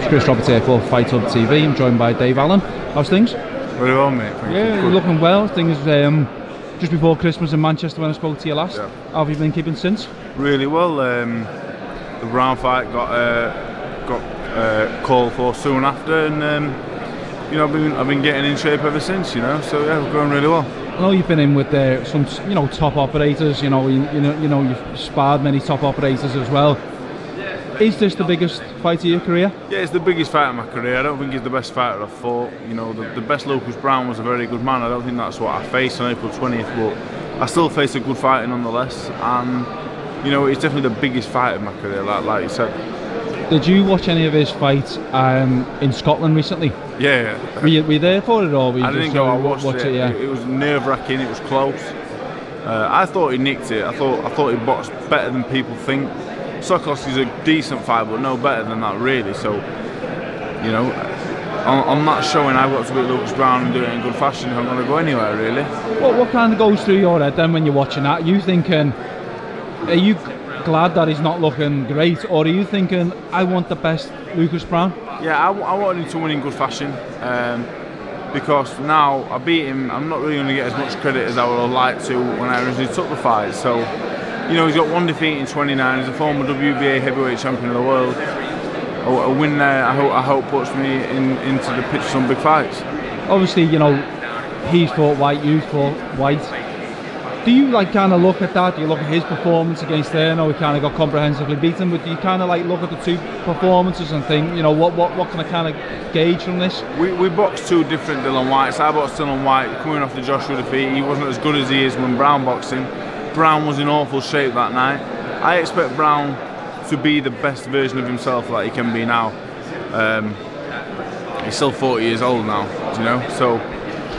Chris Roberts here for Fight Hub TV. I'm joined by Dave Allen. How's things? Very well, mate. Thank you. You're looking well. Things just before Christmas in Manchester when I spoke to you last. Yeah. How have you been keeping since? Really well. The Browne fight got called for soon after, and you know, I've been getting in shape ever since. You know, so yeah, we're going really well. I know you've been in with some top operators. You know you've sparred many top operators as well. Is this the biggest fight of your career? Yeah, it's the biggest fight of my career. I don't think he's the best fighter I've fought. You know, the best Lucas Browne was a very good man. I don't think that's what I faced on April 20th, but I still faced a good fighter nonetheless. And you know, it's definitely the biggest fight of my career, like you said. Did you watch any of his fights in Scotland recently? Yeah. Were you there for it, or were you I didn't go. I watched it. Yeah. It was nerve-wracking. It was close. I thought he nicked it. I thought he boxed better than people think. Sokos is a decent fighter, but no better than that, really. So, you know, on that showing, I've got to beat Lucas Browne and do it in good fashion if I'm going to go anywhere, really. What kind of goes through your head then when you're watching that? Are you thinking, are you glad that he's not looking great, or are you thinking, I want the best Lucas Browne? Yeah, I wanted him to win in good fashion, because now I beat him, I'm not really going to get as much credit as I would have liked to when I originally took the fight. So, you know, he's got one defeat in 29. He's a former WBA heavyweight champion of the world. A win there, I hope puts me into the pitch for some big fights. Obviously, you know, he's fought White, you fought White. Do you kind of look at that? Do you look at his performance against there? I know he kind of got comprehensively beaten, but do you kind of look at the two performances and think, you know, what can I kind of gauge from this? We boxed two different Dylan Whites. I boxed Dylan White coming off the Joshua defeat. He wasn't as good as he is when Browne boxed him. Browne was in awful shape that night. I expect Browne to be the best version of himself that he can be now. He's still 40 years old now, you know, so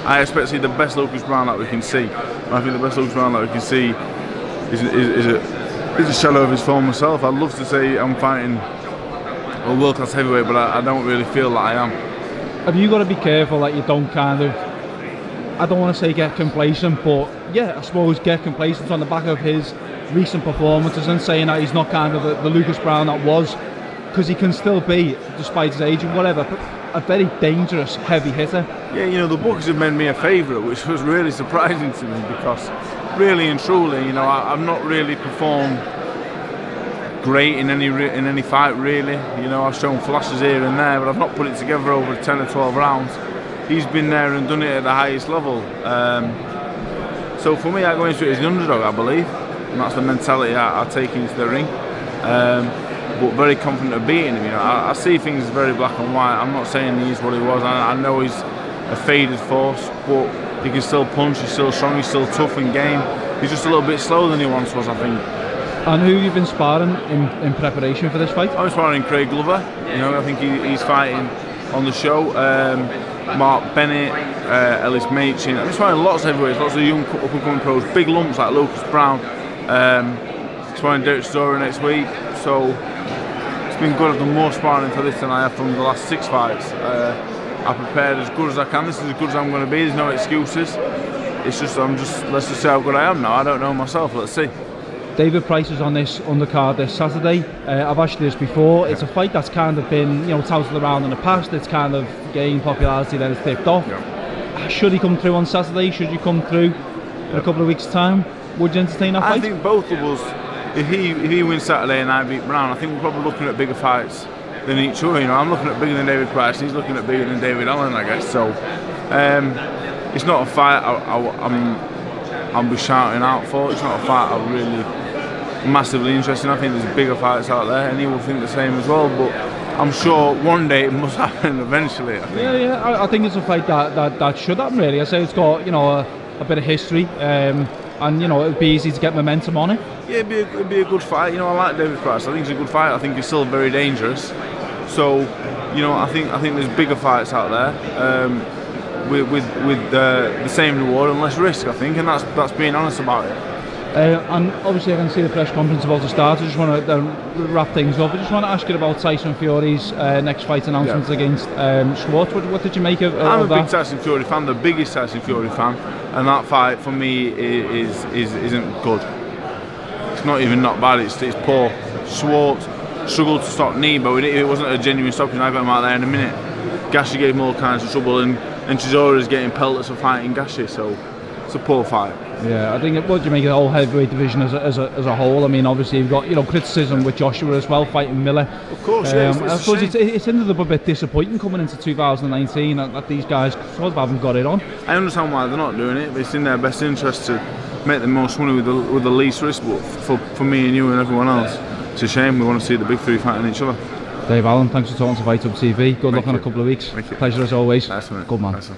I expect to see the best Lucas Browne that we can see. And I think the best Lucas Browne that we can see is a shadow of his former self. I'd love to say I'm fighting a world-class heavyweight, but I don't really feel that I am. Have you got to be careful that you don't kind of, I don't want to say get complacent, but yeah, I suppose get complacent on the back of his recent performances and saying that he's not kind of the Lucas Browne that was, because he can still be, despite his age and whatever, a very dangerous heavy hitter. Yeah, you know, the books have made me a favourite, which was really surprising to me, because really and truly, you know, I've not really performed great in any fight, really. You know, I've shown flashes here and there, but I've not put it together over 10 or 12 rounds. He's been there and done it at the highest level. So for me, I go into it as an underdog, I believe, and that's the mentality I take into the ring. But very confident of beating him. You know, I see things very black and white. I'm not saying he's what he was. I know he's a faded force, but he can still punch. He's still strong. He's still tough in game. He's just a little bit slower than he once was, I think. And who have you been sparring in preparation for this fight? I'm sparring Craig Glover. You know, I think he's fighting on the show. Mark Bennett, Ellis Machin. I'm sparring lots of heavyweights, lots of young up-and-coming pros, big lumps like Lucas Browne. Sparring Derek Storer next week. So it's been good. I've done more sparring for this than I have from the last 6 fights. I prepared as good as I can. This is as good as I'm going to be. There's no excuses. It's just let's just see how good I am now. I don't know myself. Let's see. David Price is on this undercard this Saturday. I've asked you this before. It's a fight that's kind of been, you know, touted around in the past. It's kind of gained popularity, then it's dipped off. Should he come through on Saturday? Should you come through in a couple of weeks' time? Would you entertain that fight? I think both of us, if he wins Saturday and I beat Browne, I think we're probably looking at bigger fights than each other. You know, I'm looking at bigger than David Price, and he's looking at bigger than David Allen, I guess. So it's not a fight I'll be shouting out for. It's not a fight I'm really massively interested in. I think there's bigger fights out there, and he will think the same as well. But I'm sure one day it must happen eventually. I think. Yeah. I think it's a fight that should happen. Really, I say it's got, you know, a bit of history. And you know, it'd be easy to get momentum on it. Yeah, it'd be a good fight. You know, I like David Price. I think he's a good fight. I think he's still very dangerous. So, you know, I think there's bigger fights out there with the same reward and less risk. I think, and that's being honest about it. And obviously I can see the press conference about to start. I just want to wrap things up. I just want to ask you about Tyson Fury's next fight announcements against Schwartz. What did you make of that? I'm a big Tyson Fury fan, the biggest Tyson Fury fan, and that fight for me isn't good. It's not even not bad. It's poor. Schwartz struggled to stop Nebo. It wasn't a genuine stoppage. I got him out there in a minute. Gashi gave him all kinds of trouble, and Chisora's getting pelters for fighting Gashi, so it's a poor fight. Yeah, I think what do you make of the whole heavyweight division as a whole? I mean, obviously you've got criticism with Joshua as well, fighting Miller. Of course, yeah. I suppose it's ended up a bit disappointing coming into 2019 that these guys sort of haven't got it on. I understand why they're not doing it, but it's in their best interest to make the most money with the least risk. But for me and you and everyone else, it's a shame. We want to see the big three fighting each other. Dave Allen, thanks for talking to Fight Up TV. Good luck on a couple of weeks. Thank you. Pleasure as always. Nice one. Good man. Nice one.